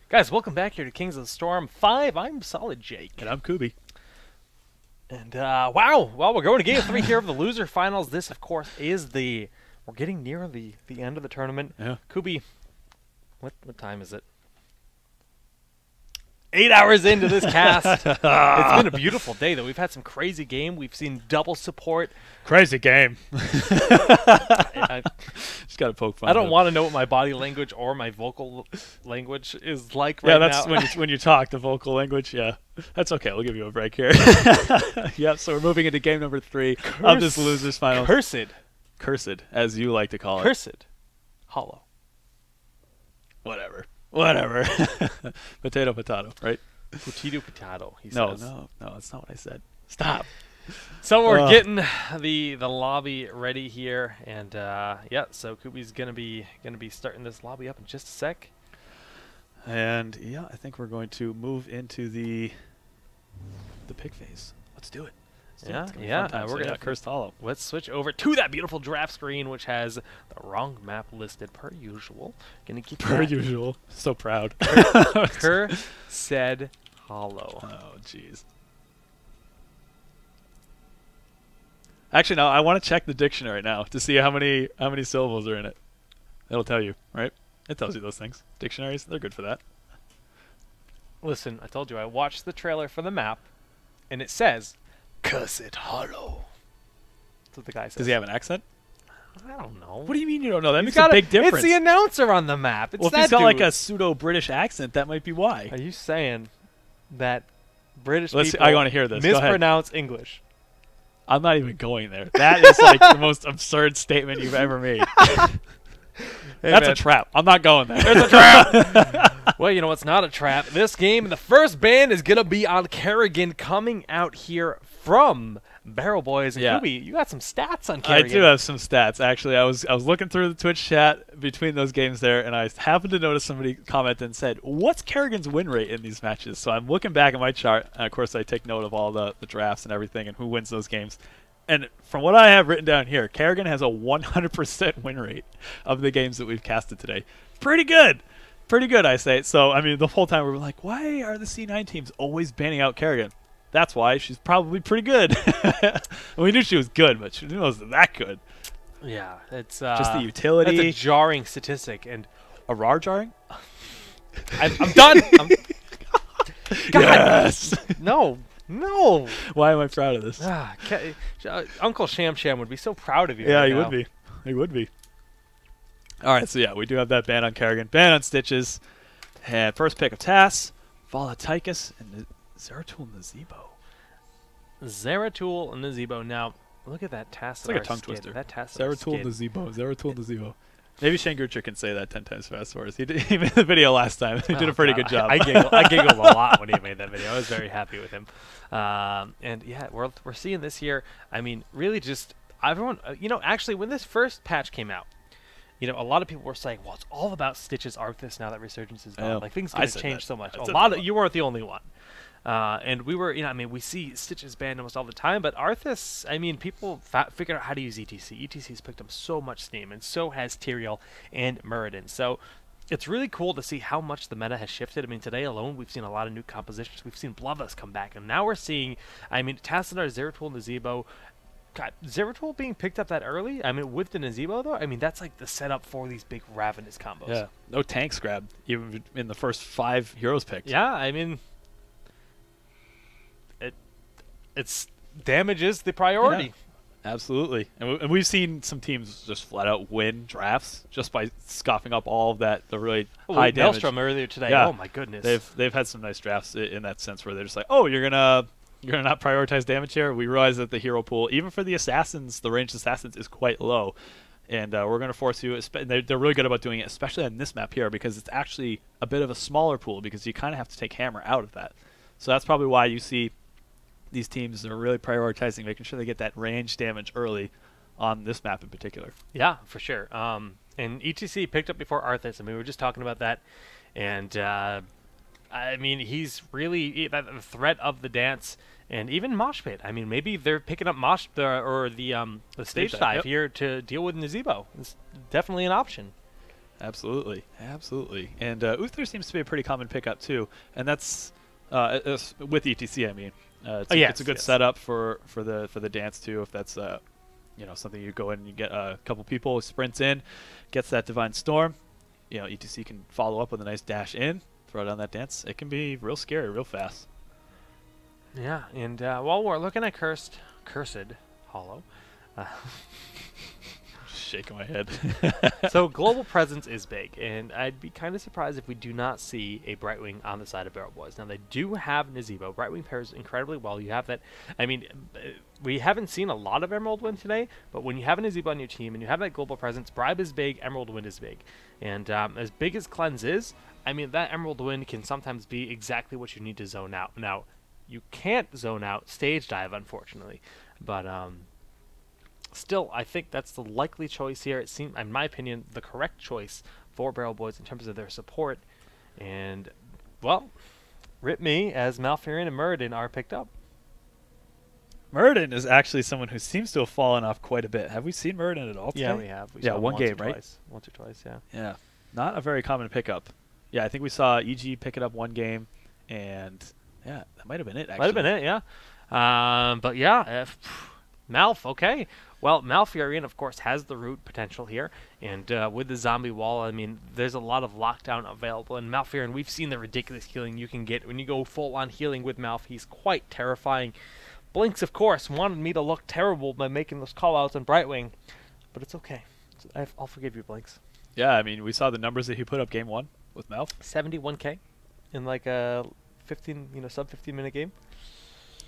Guys, welcome back here to Kings of the Storm 5. I'm Solid Jake. And I'm Kubi. And, wow. Well, we're going to Game 3 here of the loser finals. This, of course, is the... We're getting near the end of the tournament. Yeah. Kubi, what time is it? 8 hours into this cast. It's been a beautiful day, though. We've had some crazy game. We've seen double support. Crazy game. Just got to poke fun. I don't want to know what my body language or my vocal language is like right now. Yeah, that's when you talk, the vocal language. Yeah, that's okay. We'll give you a break here. Yep, so we're moving into game number 3 of this losers final. Cursed, as you like to call it. Cursed. Hollow. Whatever. Potato, right? Potato, he No, says. no, that's not what I said. Stop. So we're getting the lobby ready here, and yeah, so Kubi's gonna be starting this lobby up in just a sec. And yeah, I think we're going to move into the pick phase. Let's do it. Yeah, we're gonna Cursed Hollow. Let's switch over to that beautiful draft screen, which has the wrong map listed per usual. Gonna keep usual. So proud. Said Hollow. Oh, jeez. Actually, no. I want to check the dictionary now to see how many syllables are in it. It'll tell you, right? It tells you those things. Dictionaries, they're good for that. Listen, I told you I watched the trailer for the map, and it says Cursed Hollow. That's what the guy says. Does he have an accent? I don't know. What do you mean you don't know? That makes a big difference. It's the announcer on the map. It's well, if that he's got dude. like a pseudo-British accent, that might be why. Are you saying that British I people want to hear this. mispronounce English? I'm not even going there. That is like the most absurd statement you've ever made. Hey, That's man. a trap. I'm not going there. There's a trap. Well, you know what's not a trap? This game, the first ban is going to be on Kerrigan, coming out here from Barrel Boys. And Yeah. Kubi, you got some stats on Kerrigan. I do have some stats. Actually, I was looking through the Twitch chat between those games there, and I happened to notice somebody commented and said, "What's Kerrigan's win rate in these matches?" So I'm looking back at my chart, and of course I take note of all the drafts and everything and who wins those games. And from what I have written down here, Kerrigan has a 100% win rate of the games that we've casted today. Pretty good. Pretty good, I say. So, I mean, the whole time we were like, why are the C9 teams always banning out Kerrigan? That's why. She's probably pretty good. We knew she was good, but she wasn't that good. Yeah, it's just the utility. That's a jarring statistic. And a RAR jarring? I'm done. God. Yes. No. Why am I proud of this? Uncle Sham Sham would be so proud of you. Yeah, right he now. would be. He would be. All right, so yeah, we do have that ban on Kerrigan, ban on Stitches, and first pick of Tass, Volatikus, and Zeratul Nazebo. Zeratul and Nazebo. Now, look at that Tass. It's like a tongue twister. That Tass. Zeratul Nazebo. Maybe Shane Gurcher can say that 10 times fast for us. He made the video last time. He did a pretty good job. I giggled a lot when he made that video. I was very happy with him. And yeah, we're seeing this here. I mean, really just everyone, actually when this first patch came out, a lot of people were saying, well, it's all about Stitch's Arthas now that Resurgence is gone. Like, things are going to change so much. You weren't the only one. And we were, we see Stitches banned almost all the time, but Arthas, people figured out how to use ETC. ETC's picked up so much steam, and so has Tyrael and Muradin. So it's really cool to see how much the meta has shifted. Today alone, we've seen a lot of new compositions. We've seen Bloodlust come back, and now we're seeing, Tassadar, Zeratul, Nazebo. God, Zeratul being picked up that early, with the Nazebo, though, that's like the setup for these big Ravenous combos. Yeah, no tanks grabbed, even in the first 5 heroes picked. Yeah, it's damage is the priority. Yeah, absolutely. And we've seen some teams just flat out win drafts just by scoffing up all of that, the really high damage. Maelstrom earlier today. Yeah. Oh my goodness. They've had some nice drafts in that sense where they're just like, oh, you're gonna not prioritize damage here. We realize that the hero pool, even for the assassins, the ranged assassins, is quite low. And we're going to force you, they're really good about doing it, especially on this map here, because it's actually a bit of a smaller pool, because you kind of have to take hammer out of that. So that's probably why you see these teams are really prioritizing making sure they get that range damage early on this map in particular. Yeah, for sure. And ETC picked up before Arthas, we were just talking about that. And, he's really the threat of the dance. And even Mosh Pit. Maybe they're picking up the stage dive here to deal with Nazebo. It's definitely an option. Absolutely, absolutely. And Uther seems to be a pretty common pickup too, and that's with ETC. I mean, it's a good setup for the dance too. If that's something you go in and you get a couple people sprints in, gets that Divine Storm. ETC can follow up with a nice dash in, throw down that dance. It can be real scary, real fast. Yeah, and while we're looking at Cursed Hollow. Shaking my head. So global presence is big, and I'd be kind of surprised if we do not see a Brightwing on the side of Barrel Boys. Now, they do have Nazebo. Brightwing pairs incredibly well. You have that. I mean, we haven't seen a lot of Emerald Wind today, but when you have a Nazebo on your team and you have that global presence, Bribe is big, Emerald Wind is big. And as big as Cleanse is, I mean, that Emerald Wind can sometimes be exactly what you need to zone out. Now, you can't zone out Stage Dive, unfortunately, but still, I think that's the likely choice here. It seems, in my opinion, the correct choice for Barrel Boys in terms of their support. And, well, rip me as Malfurion and Muradin are picked up. Muradin is actually someone who seems to have fallen off quite a bit. Have we seen Muradin at all today? Yeah, we have. We saw one game, right? Once or twice, yeah. Yeah, not a very common pickup. Yeah, I think we saw EG pick it up one game, and yeah, that might have been it, actually. Might have been it, yeah. But yeah, Malf, okay. Well, Malfurion, of course, has the root potential here, and with the zombie wall, I mean, there's a lot of lockdown available, and Malfurion, we've seen the ridiculous healing you can get when you go full-on healing with Malf. He's quite terrifying. Blinks, of course, wanted me to look terrible by making those call-outs on Brightwing, but it's okay. I'll forgive you, Blinks. Yeah, I mean, we saw the numbers that he put up game one with Malf. 71K in like a 15-minute game.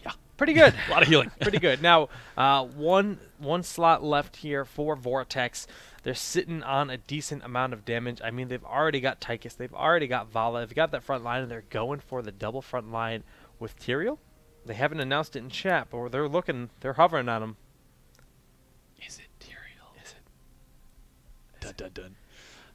Yeah, pretty good. A lot of healing. Pretty good. Now, one slot left here for Vortex. They're sitting on a decent amount of damage. I mean, they've already got Tychus. They've already got Vala. They've got that front line, and they're going for the double front line with Tyrael. They haven't announced it in chat, but they're hovering on him. Is it Tyrael? Is it? Dun, dun, dun.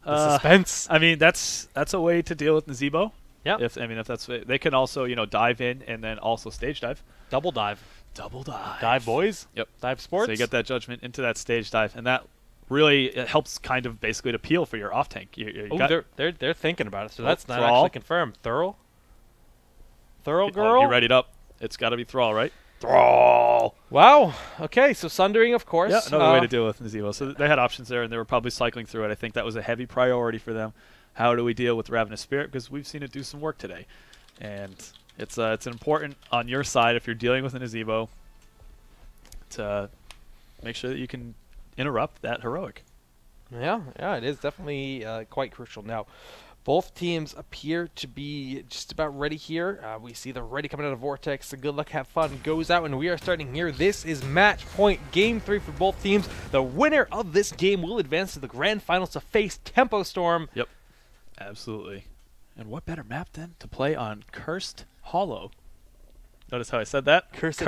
The suspense. I mean, that's a way to deal with Nazebo. Yeah. If that's, they can also dive in and then also stage dive. Double dive. Double dive. Dive boys. Yep. Dive sports. So you get that judgment into that stage dive, and that really helps kind of basically to peel for your off tank. They're thinking about it, so that's not Thrall. actually confirmed. Thrall girl. Get readied up. It's got to be Thrall, right? Thrall. Wow. Okay, so Sundering, of course. Yeah, another way to deal with Nazebo. So they had options there, and they were probably cycling through it. I think that was a heavy priority for them. How do we deal with Ravenous Spirit? Because we've seen it do some work today. And it's important on your side if you're dealing with an Nazebo to make sure that you can interrupt that heroic. Yeah, it is definitely quite crucial. Now, both teams appear to be just about ready here. We see the ready coming out of Vortex. The good luck, have fun goes out, and we are starting here. This is match point, game 3 for both teams. The winner of this game will advance to the grand finals to face Tempo Storm. Yep, absolutely. And what better map then to play on Cursed Hollow? Notice how I said that? Cursed?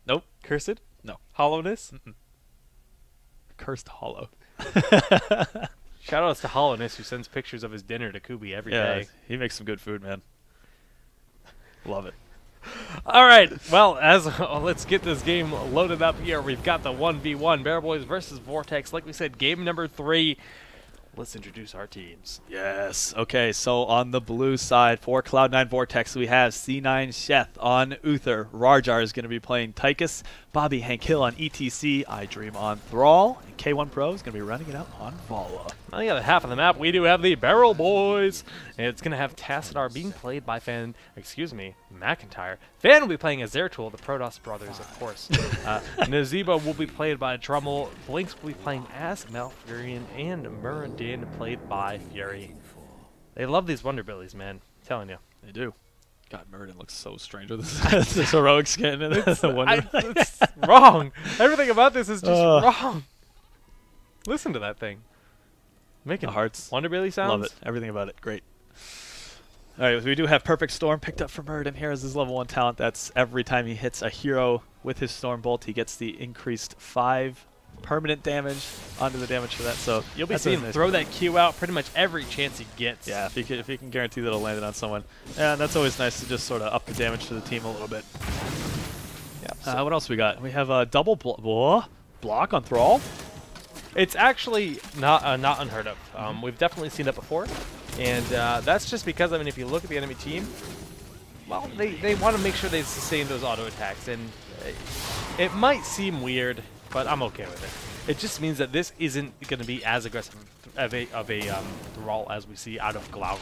Nope. Cursed? No. Hollowness? Cursed Hollow. Shout outs to Hollowness, who sends pictures of his dinner to Kubi every day. He makes some good food, man. Love it. All right, well, let's get this game loaded up here. We've got the 1v1, Barrel Boys versus Vortex. Like we said, game number 3. Let's introduce our teams. Yes. Okay, so on the blue side for Cloud9 Vortex, we have C9 Sheth on Uther. Rarjar is going to be playing Tychus. Bobby Hank Hill on ETC. I Dream on Thrall. And K1 Pro is going to be running it out on Vala. On the other half of the map, we do have the Barrel Boys. And it's going to have Tassadar being played by McIntyre. Fan will be playing as Zeratul, the Protoss brothers, of course. Nazebo will be played by Drummel. Blinks will be playing as Malfurion. And Muradin played by Fury. They love these Wonder Billies, man. I'm telling you. They do. God, Muradin looks so strange with this heroic skin. And it's wrong. Everything about this is just wrong. Listen to that thing. Making the hearts. Wonder Billy sounds. Love it. Everything about it. Great. All right, we do have Perfect Storm picked up for Muradin here as his level 1 talent. That's every time he hits a hero with his Storm Bolt, he gets the increased 5 permanent damage onto the damage for that. So you'll be seeing him throw that Q out pretty much every chance he gets. Yeah, if he can guarantee that it'll land it on someone. And that's always nice to just sort of up the damage to the team a little bit. Yeah. What else we got? We have a double block on Thrall. It's actually not unheard of. We've definitely seen it before, and that's just because, I mean, if you look at the enemy team, well, they want to make sure they sustain those auto attacks, and it might seem weird, but I'm okay with it. It just means that this isn't going to be as aggressive of a thrall as we see out of Glaurung.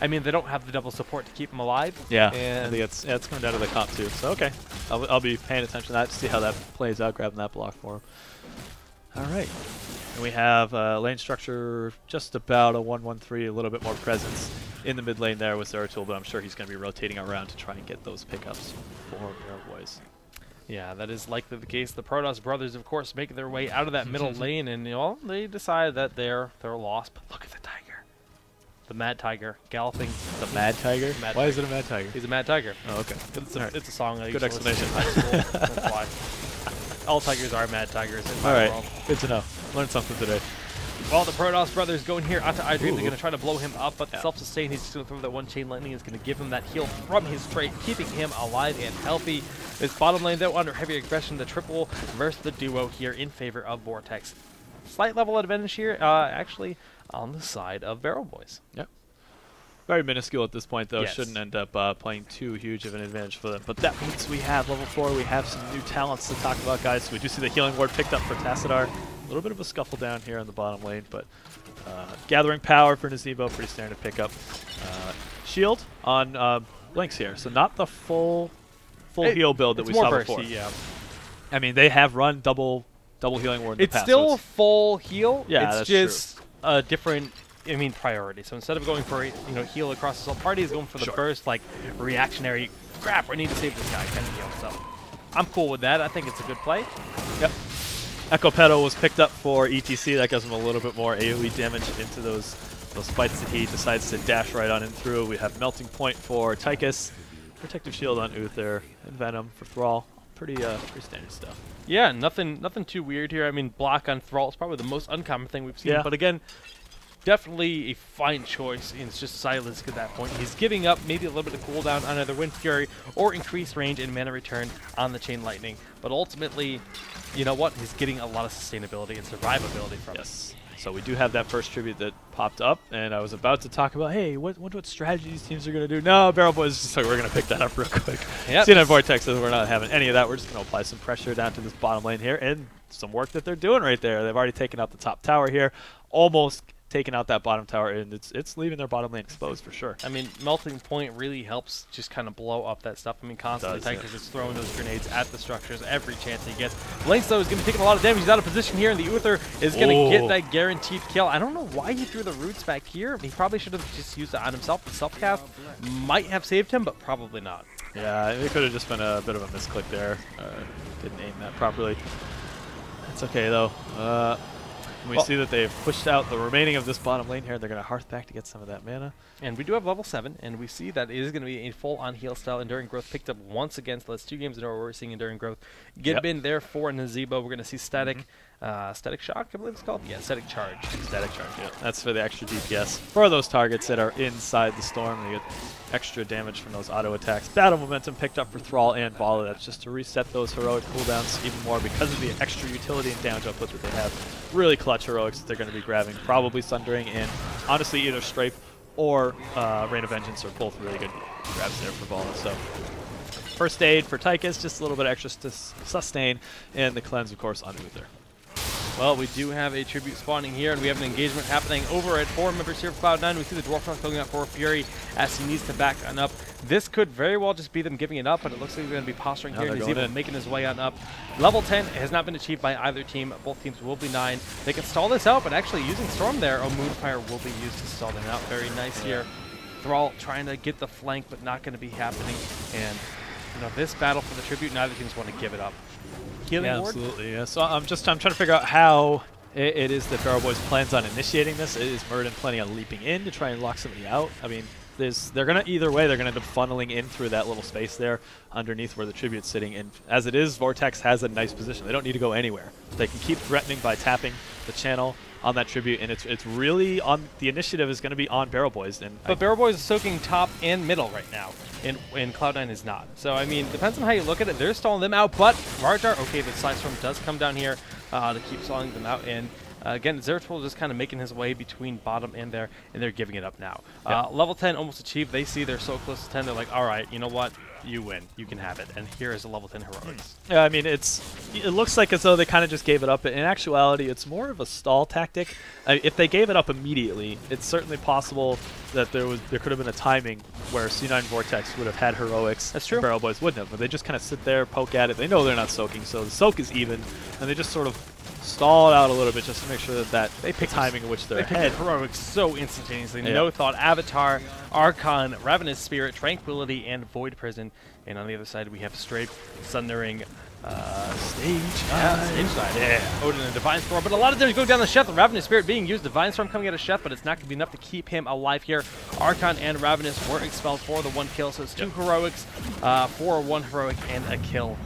I mean, they don't have the double support to keep him alive. Yeah, and I think it's coming down to the comp too. So okay, I'll be paying attention to that to see how that plays out, grabbing that block for him. All right, and we have lane structure just about a 1-1-3, a little bit more presence in the mid lane there with Zeratul, but I'm sure he's going to be rotating around to try and get those pickups for our boys. Yeah, that is likely the case. The Protoss brothers, of course, making their way out of that middle lane, and they decide that they're lost. But look at the tiger. The Mad Tiger galloping. The Mad Tiger? Why is it a Mad Tiger? He's a Mad Tiger. Oh, okay. It's a song I used Good to listen to explanation. in high school. That's why. All tigers are Mad Tigers in my world. Good to know. Learned something today. Well, the Protoss brothers going here onto iDream. They're going to try to blow him up, but self-sustain, he's just going to throw that one chain lightning. Is going to give him that heal from his trait, keeping him alive and healthy. This bottom lane, though, under heavy aggression, the triple versus the duo here in favor of Vortex. Slight level advantage here, actually, on the side of Barrel Boys. Yep. Very minuscule at this point, though. Yes. Shouldn't end up playing too huge of an advantage for them. But that means we have level 4. We have some new talents to talk about, guys. We do see the healing ward picked up for Tassadar. A little bit of a scuffle down here on the bottom lane, but gathering power for Nazebo, pretty standard pickup. Shield on Lynx here, so not the full heal build that we saw before. Yeah. I mean, they have run double healing ward in the It's past. still So full heal. Yeah, it's just a different, I mean, priority. So instead of going for heal across the whole party, he's going for the burst, like reactionary. Crap, we need to save this guy kind of heal. So I'm cool with that. I think it's a good play. Yep. Echo Petal was picked up for ETC. That gives him a little bit more AoE damage into those fights that he decides to dash right on in through. We have Melting Point for Tychus, Protective Shield on Uther, and Venom for Thrall. Pretty standard stuff. Yeah, nothing too weird here. I mean, block on Thrall is probably the most uncommon thing we've seen. Yeah. But again, definitely a fine choice, and it's just Silence at that point. He's giving up maybe a little bit of cooldown on either Wind Fury or increased range and mana return on the Chain Lightning. But ultimately, you know what? He's getting a lot of sustainability and survivability from it. So we do have that first tribute that popped up, and I was about to talk about, hey, what strategies teams are going to do. No, Barrel Boys is just like, we're going to pick that up real quick. Yep. Seeing Vortex says we're not having any of that. We're just going to apply some pressure down to this bottom lane here, and some work that they're doing right there. They've already taken out the top tower here, almost taking out that bottom tower, and it's leaving their bottom lane exposed for sure. I mean, Melting Point really helps just kind of blow up that stuff. I mean, constantly Tychus is throwing those grenades at the structures every chance he gets. Lynx, though, is going to be taking a lot of damage. He's out of position here, and the Uther is going to get that guaranteed kill. I don't know why he threw the roots back here. He probably should have just used it on himself. The self-cast might have saved him, but probably not. Yeah, it could have just been a bit of a misclick there. Didn't aim that properly. It's okay, though. We see that they've pushed out the remaining of this bottom lane here. They're going to Hearth back to get some of that mana. And we do have level 7, and we see that it is going to be a full-on heal style. Enduring Growth picked up once again, so that's 2 games in a row where we're seeing Enduring Growth get in there for Nazebo. We're going to see Static Static Shock, I believe it's called? Yeah, Static Charge. Static Charge, yeah. That's for the extra DPS. For those targets that are inside the storm, they get extra damage from those auto attacks. Battle Momentum picked up for Thrall and Vala. That's just to reset those heroic cooldowns even more because of the extra utility and damage output that they have. Really clutch heroics that they're going to be grabbing. Probably Sundering and honestly either Strafe or Rain of Vengeance are both really good grabs there for Vala. So First Aid for Tychus, just a little bit extra to sustain, and the Cleanse, of course, on Uther. Well, we do have a tribute spawning here, and we have an engagement happening over at 4 members here of Cloud9. We see the Dwarf Knock going out for Fury as he needs to back on up. This could very well just be them giving it up, but it looks like they're going to be posturing here. He's able making his way on up. Level 10 has not been achieved by either team. Both teams will be 9. They can stall this out, but actually using Storm there, Moonfire will be used to stall them out. Very nice here. Thrall trying to get the flank, but not going to be happening. And you know, this battle for the tribute, neither teams want to give it up. Healing ward? Absolutely. Yeah. So I'm trying to figure out how it is that Barrel Boys plans on initiating this. Is Murden planning on leaping in to try and lock somebody out? I mean, they're gonna either way. They're gonna end up funneling in through that little space there underneath where the tribute's sitting. And as it is, Vortex has a nice position. They don't need to go anywhere. They can keep threatening by tapping the channel on that tribute, and it's really on the initiative is going to be on Barrel Boys. But Barrel Boys is soaking top and middle right now, and Cloud9 is not. So I mean, depends on how you look at it. They're stalling them out, but Marjar, okay, the Side Storm does come down here to keep stalling them out, and Again, Zeratul just kind of making his way between bottom and they're giving it up now. Level 10 almost achieved. They see they're so close to 10. They're like, all right, you know what? You win. You can have it. And here is a level 10 heroics. Yeah, I mean, it looks like as though they kind of just gave it up. But in actuality, it's more of a stall tactic. If they gave it up immediately, it's certainly possible that there could have been a timing where C9 Vortex would have had heroics. That's true. Barrel Boys wouldn't have. But they just kind of sit there, poke at it. They know they're not soaking, so the soak is even, and they just sort of stall it out a little bit just to make sure that they pick timing in which they're ahead. They pick heroics so instantaneously. Yeah. No thought. Avatar, Archon, Ravenous Spirit, Tranquility, and Void Prison. And on the other side, we have Strafe, Sundering, Stage 9. Yeah. Odin and Divine Storm. But a lot of damage going down the Chef. The Ravenous Spirit being used. Divine Storm coming out of Chef, but it's not going to be enough to keep him alive here. Archon and Ravenous were expelled for the 1 kill. So it's 2 heroics for 1 heroic and a kill.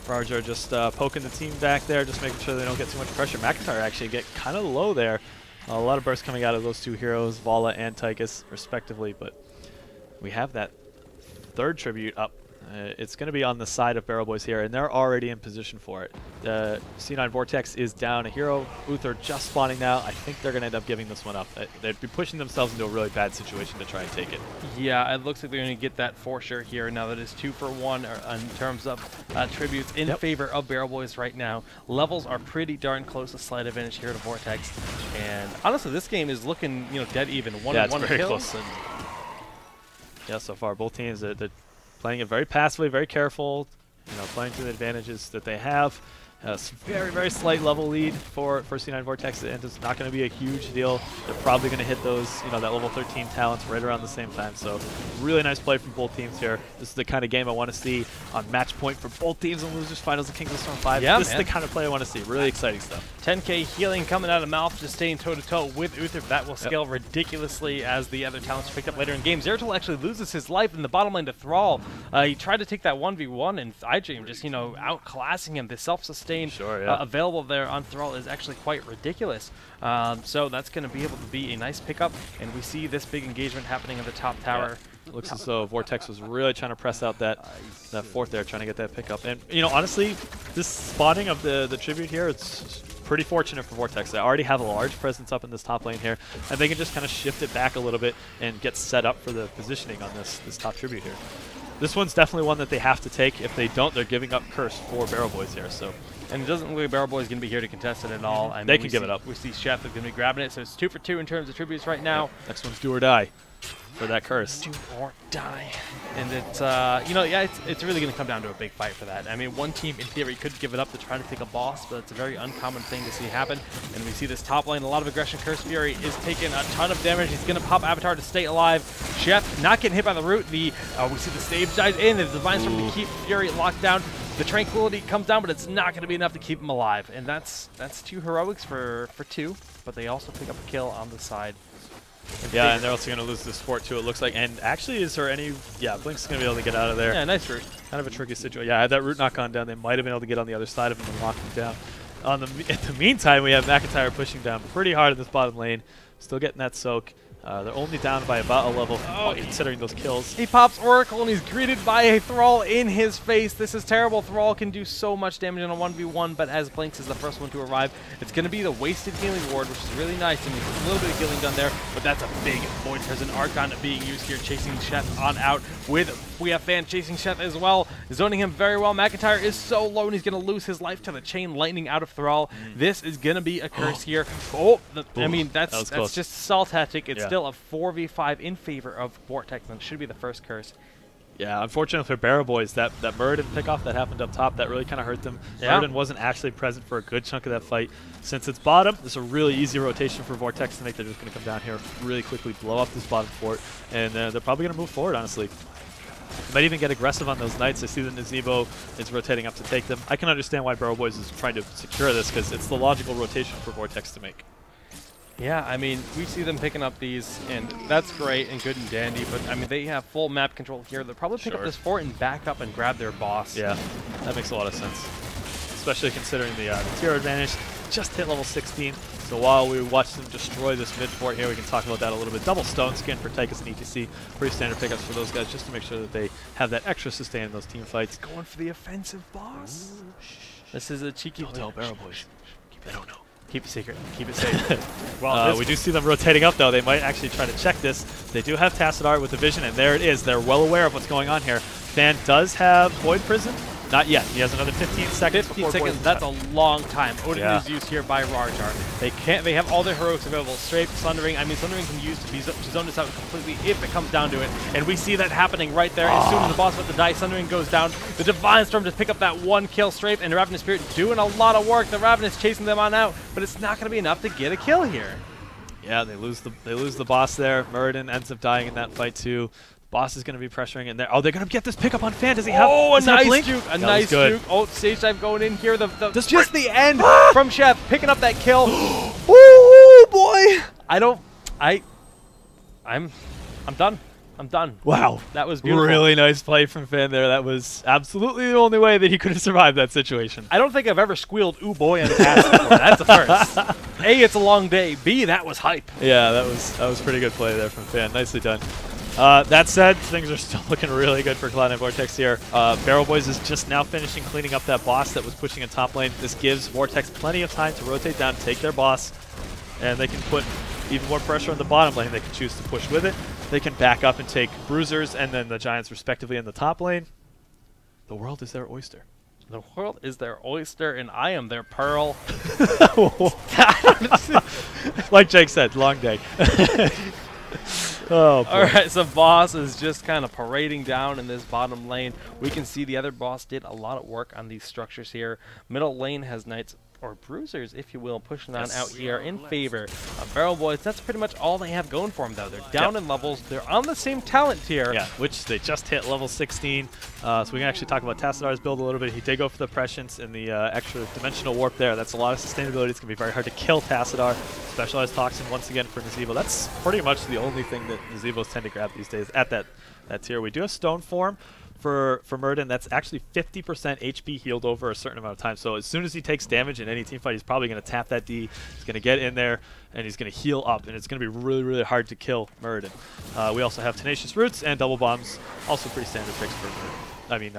Rajar just poking the team back there, just making sure they don't get too much pressure. McIntyre actually get kind of low there. A lot of bursts coming out of those 2 heroes, Vala and Tychus, respectively. But we have that 3rd tribute up. It's going to be on the side of Barrel Boys here, and they're already in position for it. C9 Vortex is down a hero. Uther just spawning now. I think they're going to end up giving this one up. They'd be pushing themselves into a really bad situation to try and take it. Yeah, it looks like they're going to get that for sure here. Now that is 2 for 1 in terms of tributes in favor of Barrel Boys right now. Levels are pretty darn close. A slight advantage here to Vortex. And honestly, this game is looking dead even. 1 and 1 it's very kills. close. Yeah, so far both teams they're playing it very passively, very careful, playing to the advantages that they have. Very, very slight level lead for C9 Vortex, and it's not going to be a huge deal. They're probably going to hit those, that level 13 talents right around the same time. So really nice play from both teams here. This is the kind of game I want to see on match point for both teams in Losers Finals of Kings of Storm 5. Yeah, this is the kind of play I want to see. Really exciting stuff. 10k healing coming out of Mouth, just staying toe-to-toe with Uther. That will scale ridiculously as the other talents are picked up later in game. Zeratul actually loses his life in the bottom lane to Thrall. He tried to take that 1v1, and iDream just, outclassing him. The self-sustain available there on Thrall is actually quite ridiculous. So that's going to be able to be a nice pickup, and we see this big engagement happening in the top tower. It looks as though Vortex was really trying to press out that fourth there, trying to get that pickup. And, honestly, this spawning of the tribute here, it's pretty fortunate for Vortex. They already have a large presence up in this top lane here, and they can just kind of shift it back a little bit and get set up for the positioning on this top tribute here. This one's definitely one that they have to take. If they don't, they're giving up Curse for Barrel Boys here. So, and it doesn't look like Barrel Boys is going to be here to contest it at all. I mean, they can give it up. We see Chef is going to be grabbing it, so it's 2 for 2 in terms of tributes right now. Yep. Next one's do or die for that Curse. Do or die. And it's, it's really going to come down to a big fight for that. I mean, one team, in theory, could give it up to try to take a boss, but it's a very uncommon thing to see happen. And we see this top lane, a lot of aggression. Curse Fury is taking a ton of damage. He's going to pop Avatar to stay alive. Chef not getting hit by the root. We see the stage dies in. The Divine Storm to keep Fury locked down. The Tranquility comes down, but it's not going to be enough to keep him alive. And that's 2 heroics for 2, but they also pick up a kill on the side. Yeah, and they're also going to lose this fort too, it looks like. And actually, is there any... Yeah, Blink's going to be able to get out of there. Yeah, nice root. Kind of a tricky situation. Yeah, had that root not gone down, they might have been able to get on the other side of him and lock him down. In the meantime, we have McIntyre pushing down pretty hard in this bottom lane. Still getting that soak. They're only down by about a level, considering those kills. He pops Oracle, and he's greeted by a Thrall in his face. This is terrible. Thrall can do so much damage on a 1v1, but as Blinks is the first one to arrive, it's going to be the wasted healing ward, which is really nice. I mean, a little bit of healing done there, but that's a big Void Prison Archon being used here, chasing Chef on out with we have Fan chasing Chef as well, zoning him very well. McIntyre is so low, and he's going to lose his life to the Chain Lightning out of Thrall. This is going to be a curse here. I mean, that's just Salt tactic. It's still a 4v5 in favor of Vortex, and it should be the first curse. Yeah, unfortunately for Barrel Boys, that Muradin pickoff that happened up top, that really kind of hurt them. Yeah. Muradin wasn't actually present for a good chunk of that fight. Since it's bottom, this is a really easy rotation for Vortex to make. They're just going to come down here, really quickly blow up this bottom fort, and they're probably going to move forward, honestly. They might even get aggressive on those knights. I see that Nazebo is rotating up to take them. I can understand why Barrel Boys is trying to secure this, because it's the logical rotation for Vortex to make. Yeah, I mean, we see them picking up these, and that's great and good and dandy, but, I mean, they have full map control here. They'll probably pick up this fort and back up and grab their boss. Yeah, that makes a lot of sense, especially considering the tier advantage. Just hit level 16, so while we watch them destroy this mid fort here, we can talk about that a little bit. Double Stone Skin for Tychus and ETC, pretty standard pickups for those guys, just to make sure that they have that extra sustain in those team fights. Going for the offensive boss. This is a cheeky... Don't tell Barrel Boys. They don't know. Keep it secret. Keep it safe. Well, we do see them rotating up, though. They might actually try to check this. They do have Tassadar with the vision, and there it is. They're well aware of what's going on here. Fan does have Void Prison. Not yet. He has another 15 seconds. 15 seconds. That's a long time. Odin is used here by Rarjar. They can't. They have all their heroics available. Strafe, Sundering. I mean, Sundering can use to zone this out completely if it comes down to it. And we see that happening right there. As soon as the boss with the dice, Sundering goes down. The Divine Storm just pick up that one kill. Strafe and Ravenous Spirit doing a lot of work. The Ravenous chasing them on out, but it's not going to be enough to get a kill here. Yeah, they lose the boss there. Muradin ends up dying in that fight too. Boss is going to be pressuring in there. Oh, they're going to get this pick up on Fan. Does he have? Oh, a nice juke. A nice juke. Oh, stage dive going in here. Just the end Ah! from Chef picking up that kill. Ooh, boy. I'm done. I'm done. Wow. That was beautiful. Really nice play from Fan there. That was absolutely the only way that he could have survived that situation. I don't think I've ever squealed "ooh boy" on a cast before. That's a first. A, it's a long day. B, that was hype. Yeah, that was pretty good play there from Fan. Nicely done. That said, things are still looking really good for Cloud9 Vortex here. Barrel Boys is just now finishing cleaning up that boss that was pushing in top lane. This gives Vortex plenty of time to rotate down, take their boss, and they can put even more pressure on the bottom lane. They can choose to push with it. They can back up and take Bruisers and then the Giants respectively in the top lane. The world is their oyster. The world is their oyster, and I am their pearl. Like Jake said, long day. Oh, boy. All right, so boss is just kind of parading down in this bottom lane. We can see the other boss did a lot of work on these structures here. Middle lane has Knights, or Bruisers, if you will, pushing on out here in favor of Barrel Boys. That's pretty much all they have going for them, though. They're down in levels. They're on the same talent tier. Yeah, which they just hit level 16. So we can actually talk about Tassadar's build a little bit. He did go for the Prescience and the extra Dimensional Warp there. That's a lot of sustainability. It's going to be very hard to kill Tassadar. Specialized Toxin once again for Nazeebo. That's pretty much the only thing that Nazeebos tend to grab these days at that tier. We do have Stone Form for Muradin. That's actually 50% HP healed over a certain amount of time. So as soon as he takes damage in any team fight, he's probably going to tap that D. He's going to get in there, and he's going to heal up, and it's going to be really, really hard to kill Muradin. We also have Tenacious Roots and Double Bombs, also pretty standard picks for Muradin. I mean,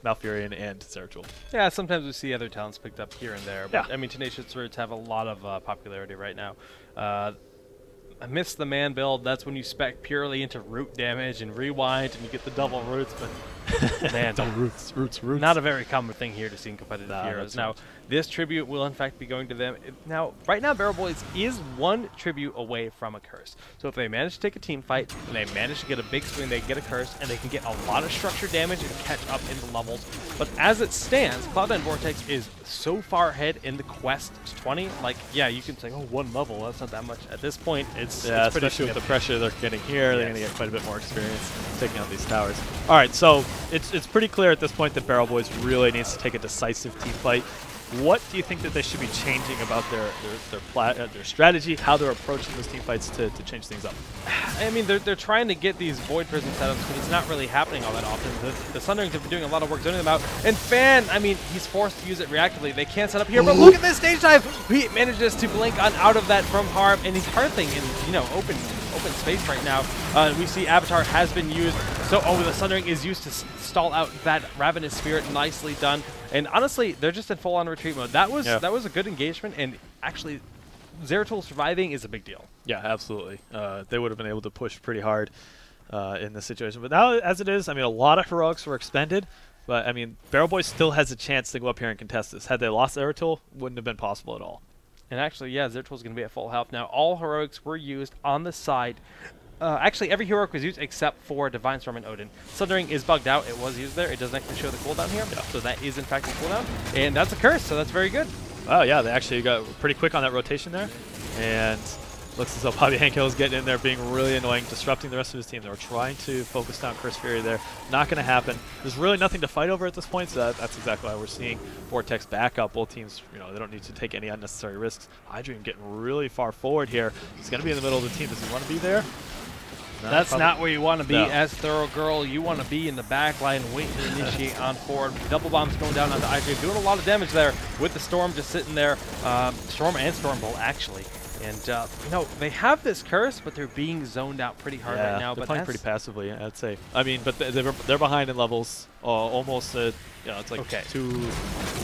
Malfurion and Zeratul. Yeah, sometimes we see other talents picked up here and there, but yeah. I mean, Tenacious Roots have a lot of popularity right now. I missed the man build. That's when you spec purely into root damage and rewind, and you get the double roots. But man, roots. Not a very common thing here to see in competitive heroes. Now, this tribute will in fact be going to them. Now, right now, Barrel Boys is one tribute away from a curse. So if they manage to take a team fight and they manage to get a big swing, they get a curse, and they can get a lot of structure damage and catch up in the levels. But as it stands, Cloud9 Vortex is so far ahead in the quest to 20. Like, yeah, you can say, oh, one level, that's not that much. At this point, it's especially with the pressure they're getting here, they're going to get quite a bit more experience taking out these towers. All right, so it's pretty clear at this point that Barrel Boys really needs to take a decisive team fight. What do you think that they should be changing about their strategy, how they're approaching those team fights to change things up? I mean, they're trying to get these Void Prison setups, but it's not really happening all that often. The Sunderings have been doing a lot of work zoning them out. And Fan, I mean, he's forced to use it reactively. They can't set up here, but look at this stage dive! He manages to blink on out of that from harm, and he's hearthing in, open space right now. We see Avatar has been used. So, the Sundering is used to stall out that Ravenous Spirit. Nicely done. And honestly, they're just in full-on retreat mode. That was a good engagement, and actually, Zeratul surviving is a big deal. Yeah, absolutely. They would have been able to push pretty hard in this situation. But now, as it is, I mean, a lot of heroics were expended. But, I mean, Barrel Boys still has a chance to go up here and contest this. Had they lost Zeratul, wouldn't have been possible at all. And actually, yeah, Zeratul's going to be at full health. Now, all heroics were used on the side. Actually, every heroic was used except for Divine Storm and Odin. Sundering is bugged out. It was used there. It doesn't actually show the cooldown here. Yeah. So that is, in fact, the cooldown. And that's a curse, so that's very good. Oh, yeah, they actually got pretty quick on that rotation there. And looks as though Bobby Hankill is getting in there, being really annoying, disrupting the rest of his team. They were trying to focus down Curse Fury there. Not going to happen. There's really nothing to fight over at this point, so that's exactly why we're seeing Vortex back up. Both teams, they don't need to take any unnecessary risks. Hydreigon getting really far forward here. He's going to be in the middle of the team. Does he want to be there? No, that's not where you want to be as Thorough Girl. You want to be in the back line waiting to initiate on forward. Double bombs going down onto Hydreigon, doing a lot of damage there with the Storm just sitting there. Storm and Stormbolt, actually. And, you know, they have this curse, but they're being zoned out pretty hard right now. They're But playing pretty passively, I'd say. I mean, but they're behind in levels, almost, it's like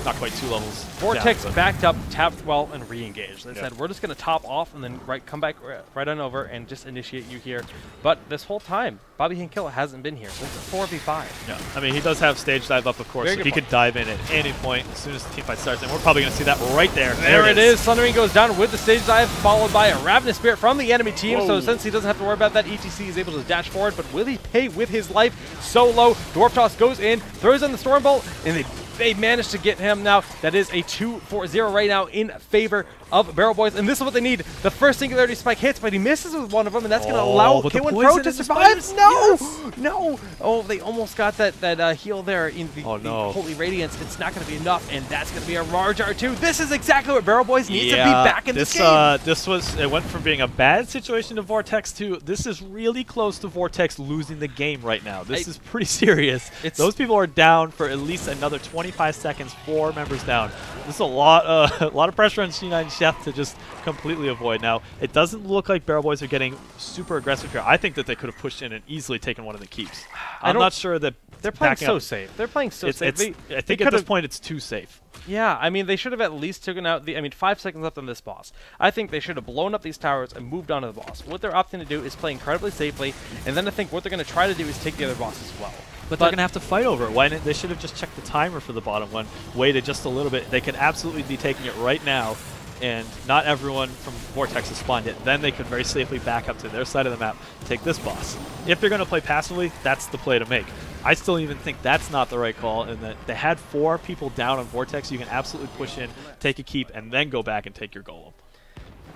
not quite 2 levels. Vortex down, backed up, tapped well, and re-engaged. They said, we're just going to top off and then come back right on over and just initiate you here. But this whole time, Bobby Hinkilla hasn't been here, so it's a 4v5. Yeah, I mean, he does have stage dive up, of course, so he could dive in at any point as soon as the teamfight starts, and we're probably going to see that right there. There it is. Sundering goes down with the stage dive, followed by a Ravenous Spirit from the enemy team, so since he doesn't have to worry about that, ETC is able to dash forward, but will he pay with his life? Solo, Dwarf Toss goes in, throws in the Storm Bolt, and they managed to get him now. That is a 2-4-0 right now in favor of Barrel Boys, and this is what they need. The first Singularity Spike hits, but he misses with one of them, and that's going to allow K1 Pro to survive. No! Yes. No! Oh, they almost got that heal there in the Holy Radiance. It's not going to be enough, and that's going to be a Rarjar too. This is exactly what Barrel Boys needs to be back in this game. It went from being a bad situation to Vortex to this is really close to Vortex losing the game right now. This is pretty serious. Those people are down for at least another 25 seconds, 4 members down. This is a lot of pressure on C9 Chef to just completely avoid. Now, it doesn't look like Barrel Boys are getting super aggressive here. I think that they could have pushed in and easily taken one of the keeps. I'm not sure that they're playing so safe. They're playing so safe. I think at this point it's too safe. Yeah, I mean, they should have at least taken out 5 seconds left on this boss. I think they should have blown up these towers and moved on to the boss. What they're opting to do is play incredibly safely, and then I think what they're going to try to do is take the other boss as well. But they're going to have to fight over it. Why didn't they should have just checked the timer for the bottom one, waited just a little bit. They could absolutely be taking it right now, and not everyone from Vortex has spawned yet. Then they could very safely back up to their side of the map, take this boss. If they're going to play passively, that's the play to make. I still even think that's not the right call, and that they had 4 people down on Vortex. You can absolutely push in, take a keep, and then go back and take your golem.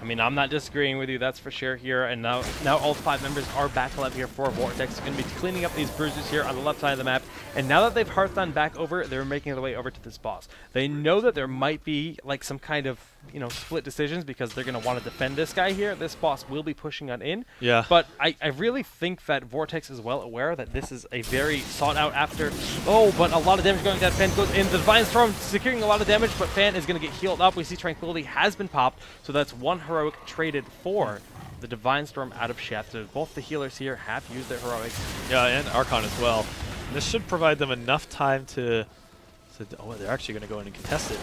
I mean, I'm not disagreeing with you, that's for sure here. And now all 5 members are back alive here for Vortex. They're going to be cleaning up these bruises here on the left side of the map. And now that they've Hearthstone back over, they're making their way over to this boss. They know that there might be like some kind of, split decisions because they're going to want to defend this guy here. This boss will be pushing on in. Yeah. But I really think that Vortex is well aware that this is a very sought out after. Oh, but a lot of damage going to that Fan goes in. The Divine Storm securing a lot of damage, but Fan is going to get healed up. We see Tranquility has been popped, so that's 1 heroic traded for the Divine Storm out of Chef. So both the healers here have used their heroics. Yeah, and Archon as well. And this should provide them enough time to oh, they're actually going to go in and contest it.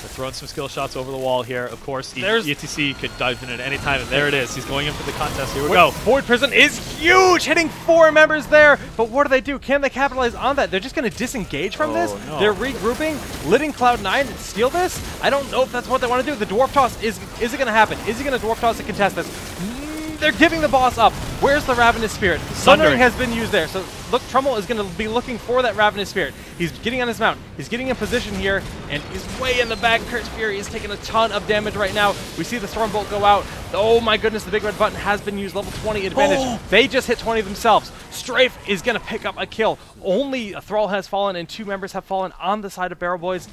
They're throwing some skill shots over the wall here. Of course, ETC could dive in at any time, and there it is. He's going in for the contest. Here we go. Void Prison is huge, hitting 4 members there. But what do? Can they capitalize on that? They're just going to disengage from this. No. They're regrouping, letting Cloud9 and steal this. I don't know if that's what they want to do. The Dwarf Toss, is it going to happen? Is he going to Dwarf Toss and contest this? They're giving the boss up. Where's the Ravenous Spirit? Sundering has been used there. So look, Trummel is going to be looking for that Ravenous Spirit. He's getting on his mount. He's getting in position here, and he's way in the back. Curse Fury is taking a ton of damage right now. We see the Storm Bolt go out. Oh my goodness, the big red button has been used. Level 20 advantage. Oh. They just hit 20 themselves. Strafe is going to pick up a kill. Only a Thrall has fallen, and 2 members have fallen on the side of Barrel Boys.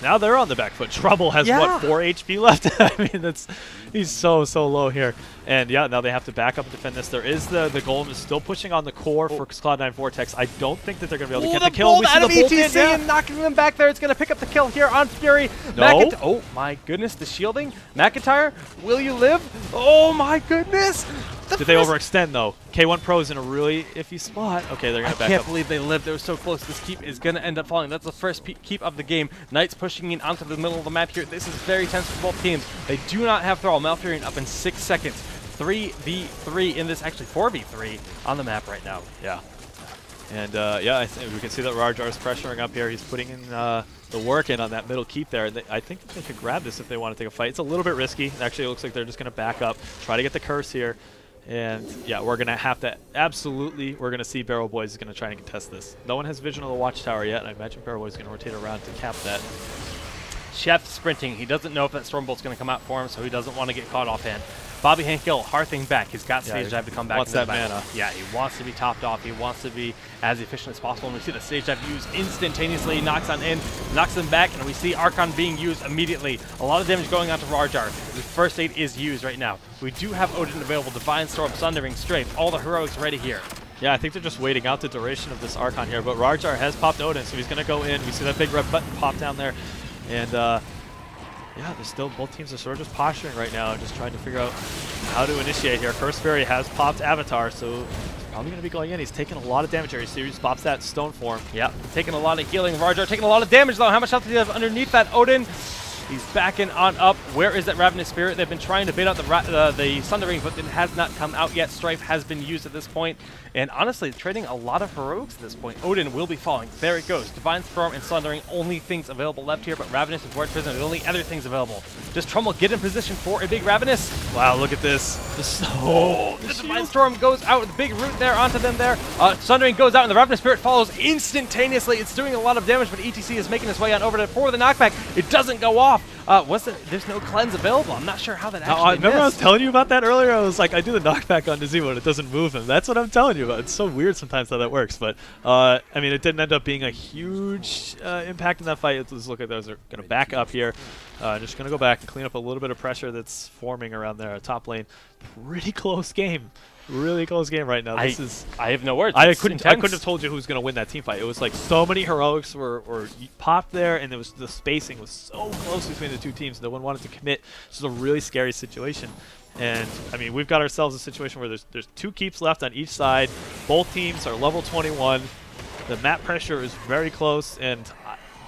Now they're on the back foot. Trouble has, what, 4 HP left? I mean, he's so low here. And yeah, now they have to back up and defend this. There is the Golem is still pushing on the core for Cloud9 Vortex. I don't think that they're going to be able to get the kill. We see the bolt ETC and knocking them back there. It's going to pick up the kill here on Fury. No. Oh my goodness, the shielding. McIntyre, will you live? Oh my goodness. Did they overextend, though? K1 Pro is in a really iffy spot. Okay, they're going to back up. I can't believe they lived. They were so close. This keep is going to end up falling. That's the first keep of the game. Knights pushing in onto the middle of the map here. This is very tense for both teams. They do not have Thrall. Malfurion up in 6 seconds. 3v3 in this, actually 4v3 on the map right now. Yeah. And yeah, I think we can see that Rarjar is pressuring up here. He's putting in the work in on that middle keep there. I think they could grab this if they want to take a fight. It's a little bit risky. Actually, it looks like they're just going to back up, try to get the curse here. And yeah, we're going to have to, absolutely, we're going to see Barrel Boys is going to try and contest this. No one has vision of the Watchtower yet, and I imagine Barrel Boys is going to rotate around to cap that. Chef sprinting. He doesn't know if that Stormbolt's going to come out for him, so he doesn't want to get caught offhand. Bobby Hankill, hearthing back. He's got stage dive to come back. Wants that mana. Yeah, he wants to be topped off. He wants to be as efficient as possible. And we see the stage dive used instantaneously. Knocks on in, knocks them back, and we see Archon being used immediately. A lot of damage going on to Rarjar. The first aid is used right now. We do have Odin available. Divine Storm, Sundering, Strafe. All the heroics ready here. Yeah, I think they're just waiting out the duration of this Archon here. But Rarjar has popped Odin, so he's going to go in. We see that big red button pop down there. And Yeah, there's still both teams are sort of just posturing right now, just trying to figure out how to initiate here. Curse Fairy has popped Avatar, so he's probably going to be going in. He's taking a lot of damage here. He pops that stone form. Yeah, taking a lot of healing. Rajar taking a lot of damage, though. How much health does he have underneath that Odin? He's backing on up. Where is that Ravenous Spirit? They've been trying to bait out the Sundering, but it has not come out yet. Strife has been used at this point. And honestly, trading a lot of heroics at this point. Odin will be falling. There it goes. Divine Storm and Sundering, only things available left here, but Ravenous and Void Prison are the only other things available. Does Trummel get in position for a big Ravenous? Wow, look at this. The Divine Storm goes out with a big root there onto them there. Sundering goes out, and the Ravenous Spirit follows instantaneously. It's doing a lot of damage, but ETC is making its way on over to for the knockback. It doesn't go off. There's no cleanse available. I'm not sure how that actually remember I was telling you about that earlier? I was like, I do the knockback on Nazemo and it doesn't move him. That's what I'm telling you about. It's so weird sometimes how that works. But, I mean, it didn't end up being a huge impact in that fight. Let's look at those. They're going to back up here. Just going to go back and clean up a little bit of pressure that's forming around their top lane. Pretty close game. Really close game right now. I have no words. I couldn't have told you who's going to win that team fight. It was like so many heroics were popped there, and the spacing was so close between the two teams. No one wanted to commit. This is a really scary situation. And I mean, we've got ourselves a situation where there's 2 keeps left on each side. Both teams are level 21. The map pressure is very close, and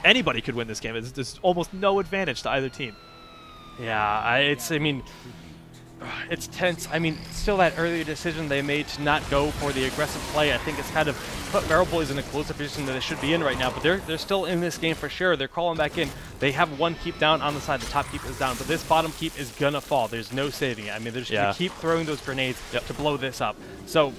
anybody could win this game. There's almost no advantage to either team. Yeah, it's tense. I mean, still that earlier decision they made to not go for the aggressive play, I think it's kind of put Barrel Boys in a closer position that they should be in right now, but they're still in this game for sure. They're crawling back in. They have one keep down on the side. The top keep is down, but this bottom keep is gonna fall. There's no saving it. I mean, they're just gonna keep throwing those grenades to blow this up. So,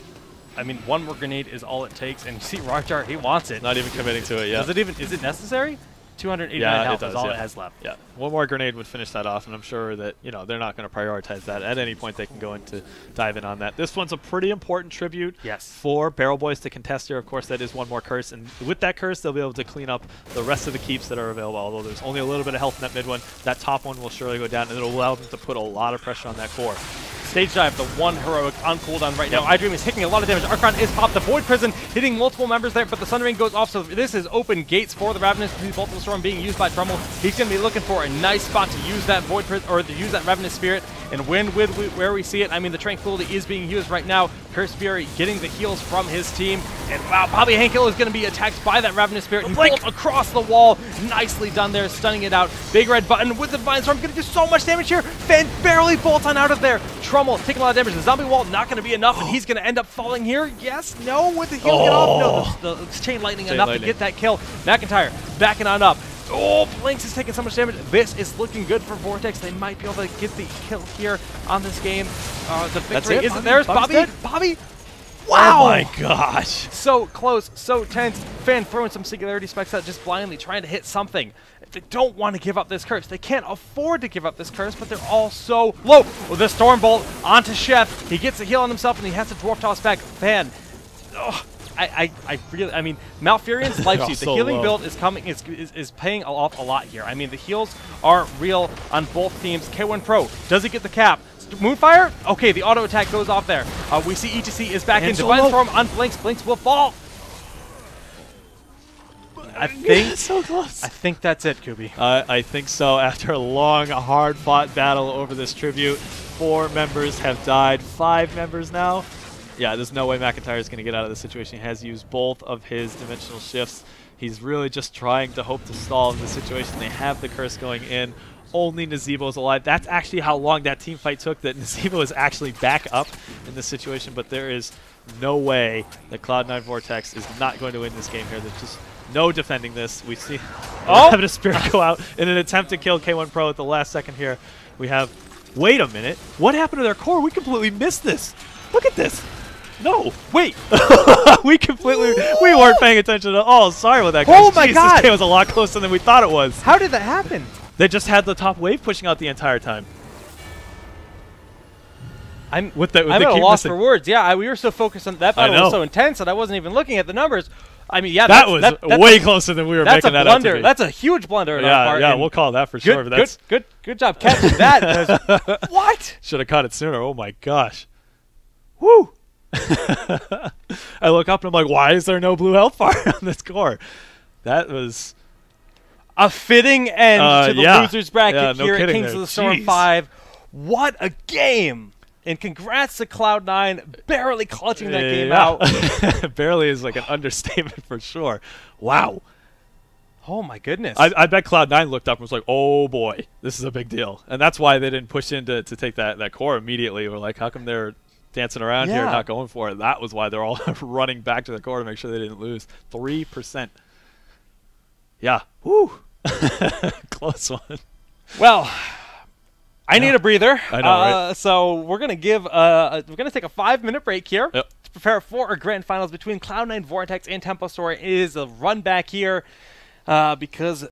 I mean, one more grenade is all it takes, and you see Rajar, he wants it. Not even committing to it, yeah. Is it necessary? 289 health is all it has left. Yeah, one more grenade would finish that off, and I'm sure that they're not going to prioritize that. At any point, they can go into dive in on that. This one's a pretty important tribute for Barrel Boys to contest here. Of course, that is one more curse, and with that curse, they'll be able to clean up the rest of the keeps that are available. Although there's only a little bit of health in that mid one, that top one will surely go down, and it'll allow them to put a lot of pressure on that core. Stage dive, the one heroic on cooldown right now. iDream is taking a lot of damage. Archon is popped. The Void Prison hitting multiple members there, but the Sundering goes off, so this is open gates for the Ravenous. The Multiple Storm being used by Trummel. He's going to be looking for a nice spot to use that Void Prison, or to use that Ravenous Spirit and win with where we see it. I mean, the Tranquility is being used right now. Curse Fury getting the heals from his team. And wow, Bobby Hankill is going to be attacked by that Ravenous Spirit. He bolts across the wall. Nicely done there, stunning it out. Big red button with the Divine Storm. Going to do so much damage here. Fan barely bolts on out of there. Trummel taking a lot of damage. The zombie wall not going to be enough, and he's going to end up falling here. Yes, no, with the heal get off. No, the chain lightning enough to get that kill. McIntyre backing on up. Oh, Blinks is taking so much damage. This is looking good for Vortex. They might be able to get the kill here on this game. The victory isn't theirs. Bobby. Wow! Oh my gosh. So close, so tense. Fan throwing some singularity specs out, just blindly trying to hit something. They don't want to give up this curse. They can't afford to give up this curse, but they're all so low. With the Stormbolt onto Chef. He gets a heal on himself, and he has to Dwarf Toss back. Fan. I mean, Malfurion's life steal. The healing build is paying off a lot here. I mean, the heals are real on both teams. K1 Pro, does he get the cap? Moonfire? Okay, the auto attack goes off there. We see ETC is back in. Divine Storm on Blinks. Blinks will fall. I think so close. I think that's it, Kubi. I think so. After a long, hard-fought battle over this tribute, 4 members have died. 5 members now. Yeah, there's no way McIntyre is going to get out of this situation. He has used both of his dimensional shifts. He's really just trying to hope to stall in the situation. They have the curse going in. Only Nazemo is alive. That's actually how long that team fight took, that Nazemo is actually back up in this situation, but there is no way that Cloud9 Vortex is not going to win this game here. There's just no defending this. We see having a Spirit go out in an attempt to kill K1 Pro at the last second here. We have, wait a minute, what happened to their core? We completely missed this. Look at this. No, wait. we weren't paying attention at all. Sorry about that, guys. Oh my God. This game was a lot closer than we thought it was. How did that happen? They just had the top wave pushing out the entire time. I'm at a loss for words. Yeah, we were so focused on that battle was so intense that I wasn't even looking at the numbers. I mean, yeah, that was way closer than we were making that out to be. That's a huge blunder. On our part. Yeah, we'll call that for sure. But that's good job catching that. What? Should have caught it sooner. Oh my gosh. Woo! I look up and I'm like, why is there no blue health bar on this core? That was... A fitting end to the losers bracket no here at kidding Kings there. of the Storm Jeez. 5. What a game! And congrats to Cloud9, barely clutching that game out. Barely is like an understatement for sure. Wow. Oh my goodness. I bet Cloud9 looked up and was like, oh boy, this is a big deal. And that's why they didn't push in to take that core immediately. We're like, how come they're dancing around here, not going for it? That was why they're all running back to the core to make sure they didn't lose. 3%. Yeah. Woo. Close one. Well, I need a breather. I know, right? So we're gonna take a 5-minute break here Yep. to prepare for our grand finals between Cloud9, Vortex, and Tempo Story. It is a run back here because